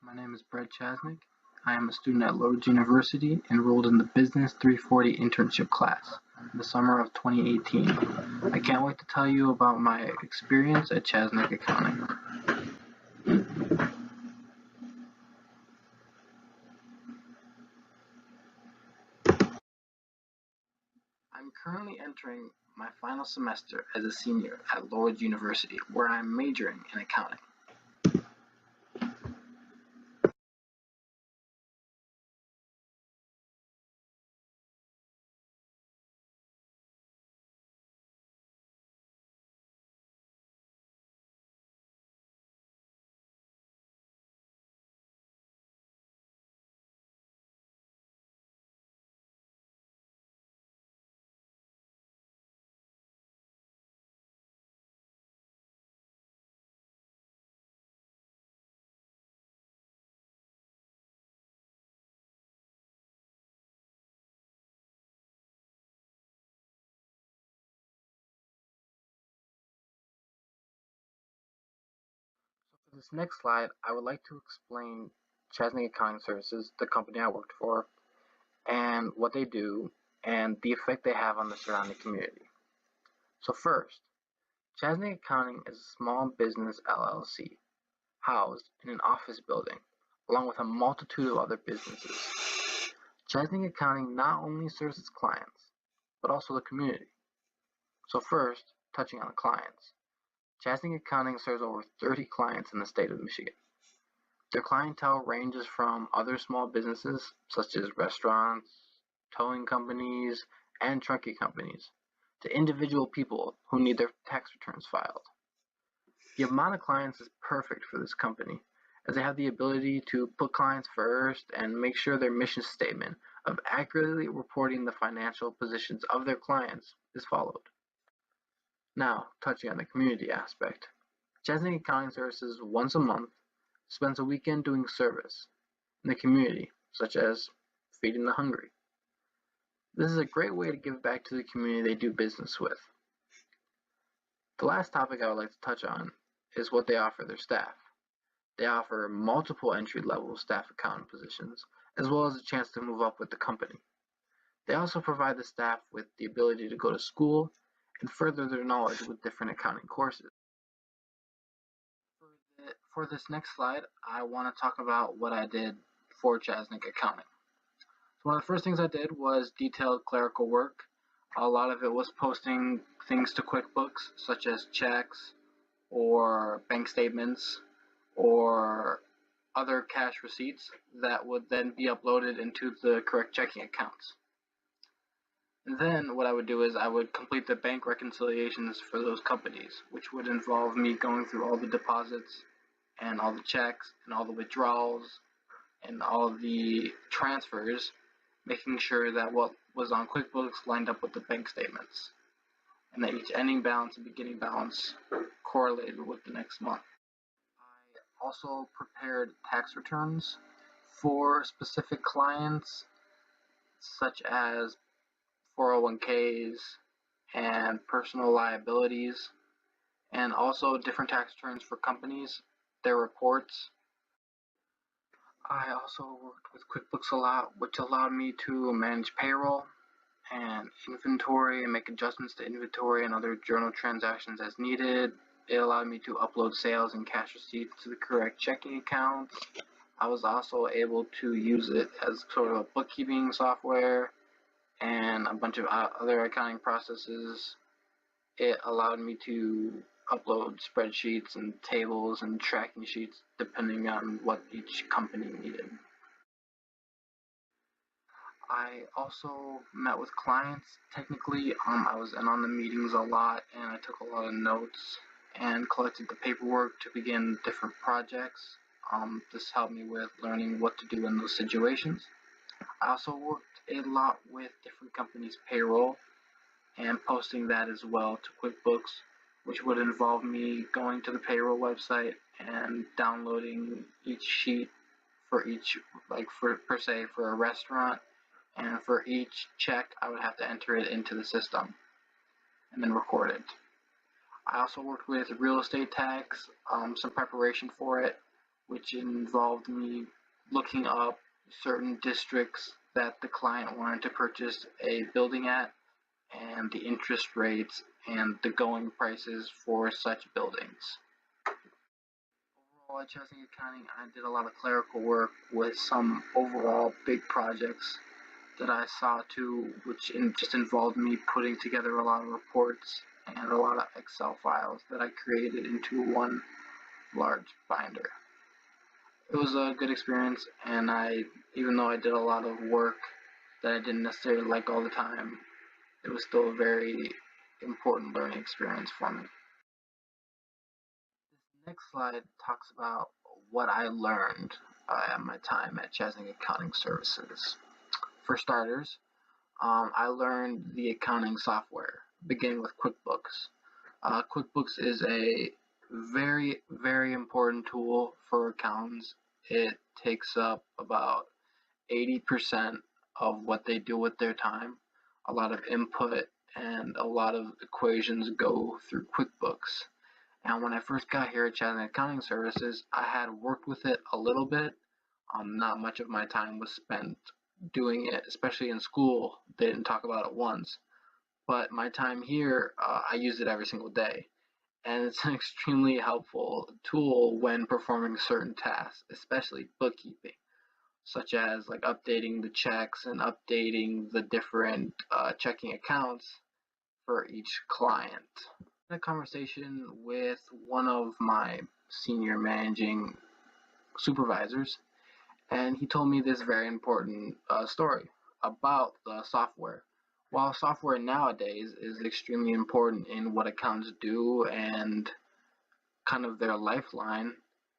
My name is Brett Chasnick. I am a student at Lourdes University enrolled in the Business 340 internship class in the summer of 2018. I can't wait to tell you about my experience at Chasnick Accounting. I'm currently entering my final semester as a senior at Lourdes University, where I'm majoring in accounting. For this next slide, I would like to explain Chasnick Accounting Services, the company I worked for, and what they do, and the effect they have on the surrounding community. So first, Chasnick Accounting is a small business LLC housed in an office building, along with a multitude of other businesses. Chasnick Accounting not only serves its clients, but also the community. So first, touching on the clients. Chasnick Accounting serves over 30 clients in the state of Michigan. Their clientele ranges from other small businesses, such as restaurants, towing companies, and trucking companies, to individual people who need their tax returns filed. The amount of clients is perfect for this company, as they have the ability to put clients first and make sure their mission statement of accurately reporting the financial positions of their clients is followed. Now, touching on the community aspect. Chasnick Accounting Services once a month spends a weekend doing service in the community, such as feeding the hungry. This is a great way to give back to the community they do business with. The last topic I would like to touch on is what they offer their staff. They offer multiple entry-level staff accountant positions, as well as a chance to move up with the company. They also provide the staff with the ability to go to school and further their knowledge with different accounting courses. For this next slide, I want to talk about what I did for Chasnick Accounting. So one of the first things I did was detailed clerical work. A lot of it was posting things to QuickBooks, such as checks or bank statements or other cash receipts that would then be uploaded into the correct checking accounts. And then what I would do is I would complete the bank reconciliations for those companies, which would involve me going through all the deposits and all the checks and all the withdrawals and all the transfers, making sure that what was on QuickBooks lined up with the bank statements, and that each ending balance and beginning balance correlated with the next month. I also prepared tax returns for specific clients, such as 401ks and personal liabilities, and also different tax returns for companies, their reports. I also worked with QuickBooks a lot, which allowed me to manage payroll and inventory and make adjustments to inventory and other journal transactions as needed. It allowed me to upload sales and cash receipts to the correct checking accounts. I was also able to use it as sort of a bookkeeping software and a bunch of other accounting processes. It allowed me to upload spreadsheets and tables and tracking sheets depending on what each company needed. I also met with clients. Technically, I was in on the meetings a lot, and I took a lot of notes and collected the paperwork to begin different projects. This helped me with learning what to do in those situations. I also worked a lot with different companies' payroll and posting that as well to QuickBooks, which would involve me going to the payroll website and downloading each sheet for each, like for per se for a restaurant, and for each check I would have to enter it into the system and then record it. I also worked with real estate tax, some preparation for it, which involved me looking up certain districts that the client wanted to purchase a building at and the interest rates and the going prices for such buildings. Overall, at Chasnick Accounting, I did a lot of clerical work with some overall big projects that I saw to, which just involved me putting together a lot of reports and a lot of Excel files that I created into one large binder. It was a good experience, and even though I did a lot of work that I didn't necessarily like all the time, it was still a very important learning experience for me. This next slide talks about what I learned at my time at Chasnick Accounting Services. For starters, I learned the accounting software, beginning with QuickBooks. QuickBooks is a very, very important tool for accountants. It takes up about 80% of what they do with their time. A lot of input and a lot of equations go through QuickBooks. And when I first got here at Chasnick Accounting Services, I had worked with it a little bit. Not much of my time was spent doing it, especially in school. They didn't talk about it once. But my time here, I use it every single day. And it's an extremely helpful tool when performing certain tasks, especially bookkeeping, such as like updating the checks and updating the different checking accounts for each client. I had a conversation with one of my senior managing supervisors, and he told me this very important story about the software. While software nowadays is extremely important in what accountants do and kind of their lifeline,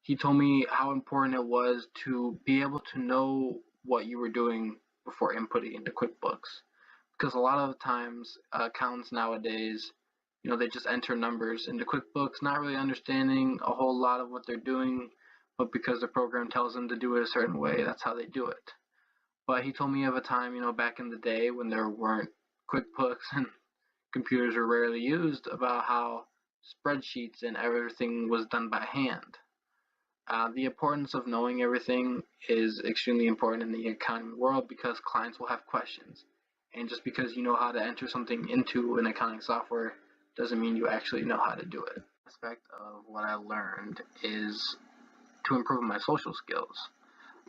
he told me how important it was to be able to know what you were doing before inputting into QuickBooks. Because a lot of times accountants nowadays, they just enter numbers into QuickBooks, not really understanding a whole lot of what they're doing, but because the program tells them to do it a certain way, that's how they do it. But he told me of a time, back in the day when there weren't QuickBooks and computers were rarely used, about how spreadsheets and everything was done by hand. The importance of knowing everything is extremely important in the accounting world because clients will have questions. And just because you know how to enter something into an accounting software doesn't mean you actually know how to do it. Aspect of what I learned is to improve my social skills.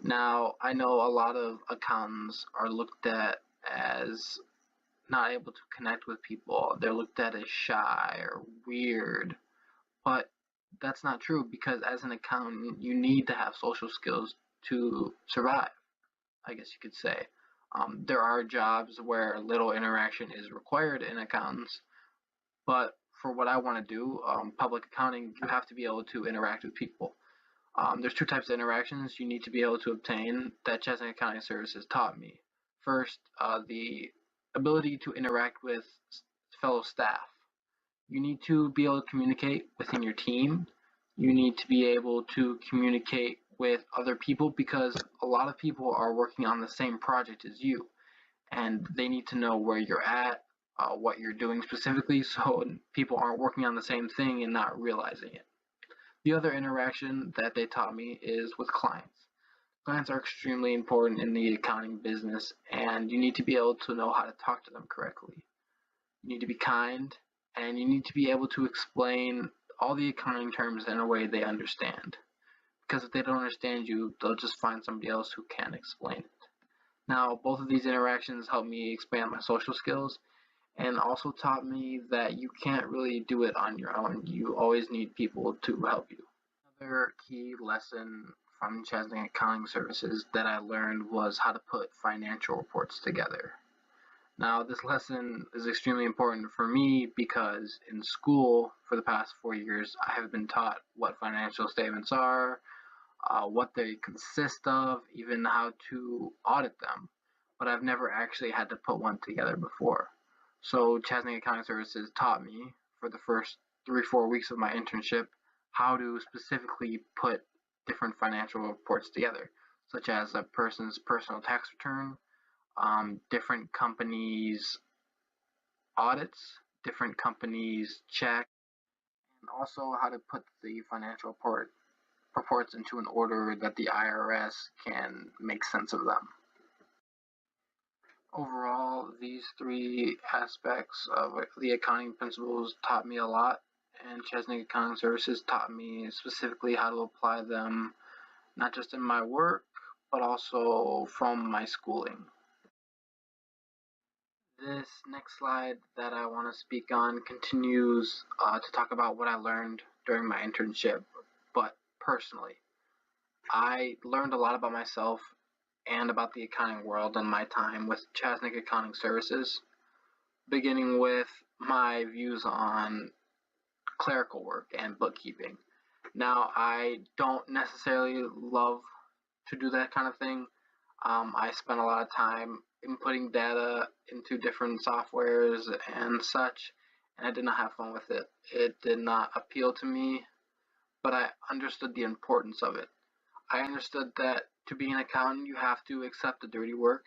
Now, I know a lot of accountants are looked at as not able to connect with people. They're looked at as shy or weird, but that's not true because as an accountant, you need to have social skills to survive, I guess you could say. There are jobs where little interaction is required in accountants, but for what I want to do, public accounting, you have to be able to interact with people. There's two types of interactions you need to be able to obtain that Chasnick Accounting Services taught me. First, the ability to interact with fellow staff. You need to be able to communicate within your team. You need to be able to communicate with other people because a lot of people are working on the same project as you, and they need to know where you're at, what you're doing specifically, so people aren't working on the same thing and not realizing it. The other interaction that they taught me is with clients. Clients are extremely important in the accounting business, and you need to be able to know how to talk to them correctly. You need to be kind, and you need to be able to explain all the accounting terms in a way they understand. Because if they don't understand you, they'll just find somebody else who can explain it. Now, both of these interactions helped me expand my social skills and also taught me that you can't really do it on your own. You always need people to help you. Another key lesson from Chasnick Accounting Services that I learned was how to put financial reports together. Now, this lesson is extremely important for me because in school for the past 4 years, I have been taught what financial statements are, what they consist of, even how to audit them, but I've never actually had to put one together before. So Chasnick Accounting Services taught me for the first 3-4 weeks of my internship how to specifically put different financial reports together, such as a person's personal tax return, different companies' audits, different companies' checks, and also how to put the financial report reports into an order that the IRS can make sense of them. Overall, these three aspects of the accounting principles taught me a lot, and Chasnick Accounting Services taught me specifically how to apply them not just in my work, but also from my schooling. This next slide that I want to speak on continues to talk about what I learned during my internship, but personally. I learned a lot about myself and about the accounting world in my time with Chasnick Accounting Services, beginning with my views on clerical work and bookkeeping. Now, I don't necessarily love to do that kind of thing. I spent a lot of time inputting data into different softwares and such, and I did not have fun with it. It did not appeal to me, but I understood the importance of it. I understood that to be an accountant, you have to accept the dirty work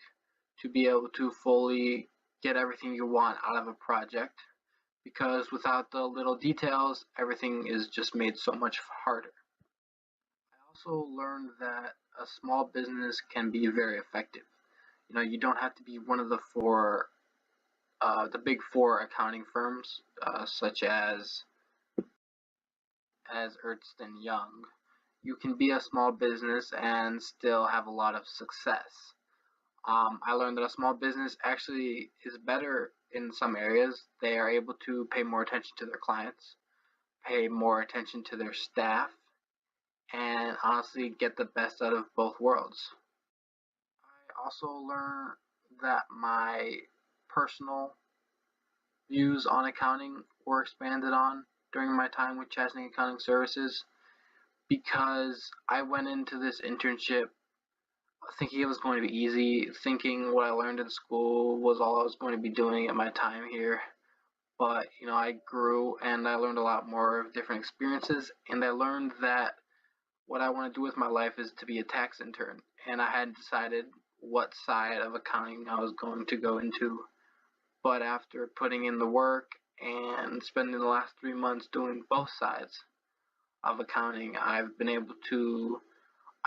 to be able to fully get everything you want out of a project, because without the little details, everything is just made so much harder. I also learned that a small business can be very effective. You don't have to be one of the big four accounting firms, such as Ernst and Young. You can be a small business and still have a lot of success. I learned that a small business actually is better in some areas. They are able to pay more attention to their clients, pay more attention to their staff, and honestly get the best out of both worlds. I also learned that my personal views on accounting were expanded on during my time with Chasnick Accounting Services, because I went into this internship thinking it was going to be easy, thinking what I learned in school was all I was going to be doing at my time here. But I grew and I learned a lot more of different experiences, and I learned that what I want to do with my life is to be a tax intern. And I hadn't decided what side of accounting I was going to go into. But after putting in the work and spending the last 3 months doing both sides of accounting, I've been able to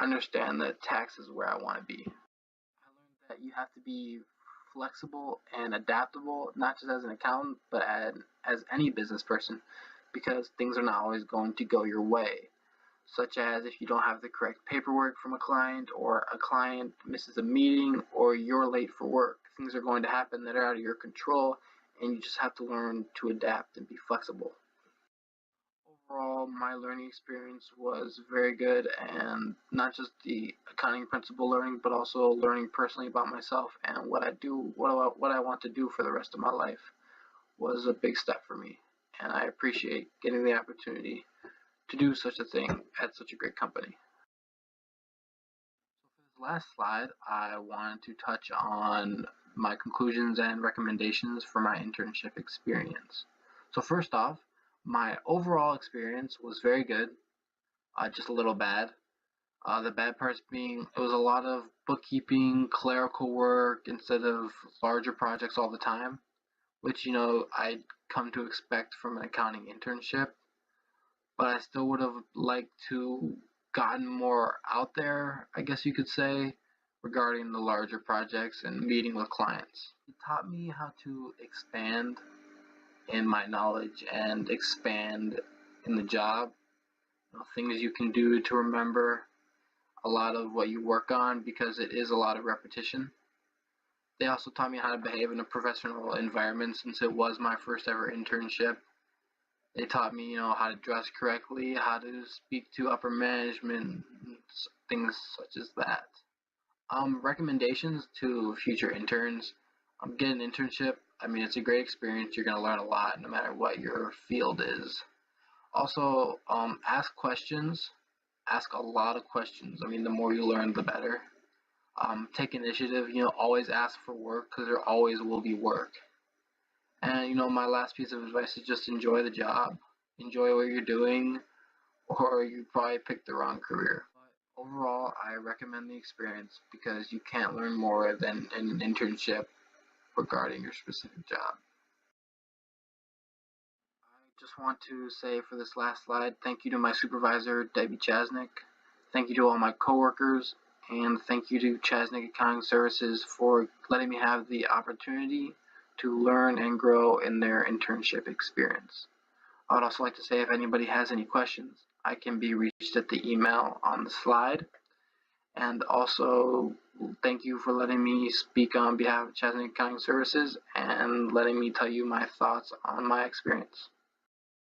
understand that tax is where I want to be. I learned that you have to be flexible and adaptable, not just as an accountant, but as any business person, because things are not always going to go your way. Such as if you don't have the correct paperwork from a client, or a client misses a meeting, or you're late for work. Things are going to happen that are out of your control, and you just have to learn to adapt and be flexible. Overall, my learning experience was very good, and not just the accounting principle learning, but also learning personally about myself and what I want to do for the rest of my life was a big step for me, and I appreciate getting the opportunity to do such a thing at such a great company. So for this last slide, I wanted to touch on my conclusions and recommendations for my internship experience. So first off, my overall experience was very good, just a little bad. The bad parts being it was a lot of bookkeeping, clerical work instead of larger projects all the time, which I'd come to expect from an accounting internship. But I still would have liked to gotten more out there, I guess you could say, regarding the larger projects and meeting with clients. It taught me how to expand in my knowledge and expand in the job. Things you can do to remember a lot of what you work on, because it is a lot of repetition. They also taught me how to behave in a professional environment, since it was my first ever internship. They taught me, how to dress correctly, how to speak to upper management, things such as that. Recommendations to future interns. Get an internship. I mean, it's a great experience. You're going to learn a lot no matter what your field is. Also, ask questions. Ask a lot of questions. I mean, the more you learn, the better. Take initiative. Always ask for work, because there always will be work. And my last piece of advice is just enjoy the job. Enjoy what you're doing, or you probably picked the wrong career. But overall, I recommend the experience, because you can't learn more than in an internship regarding your specific job. I just want to say for this last slide, thank you to my supervisor, Debbie Chasnick. Thank you to all my coworkers, and thank you to Chasnick Accounting Services for letting me have the opportunity to learn and grow in their internship experience. I would also like to say if anybody has any questions, I can be reached at the email on the slide. And also, thank you for letting me speak on behalf of Chasnick Accounting Services and letting me tell you my thoughts on my experience.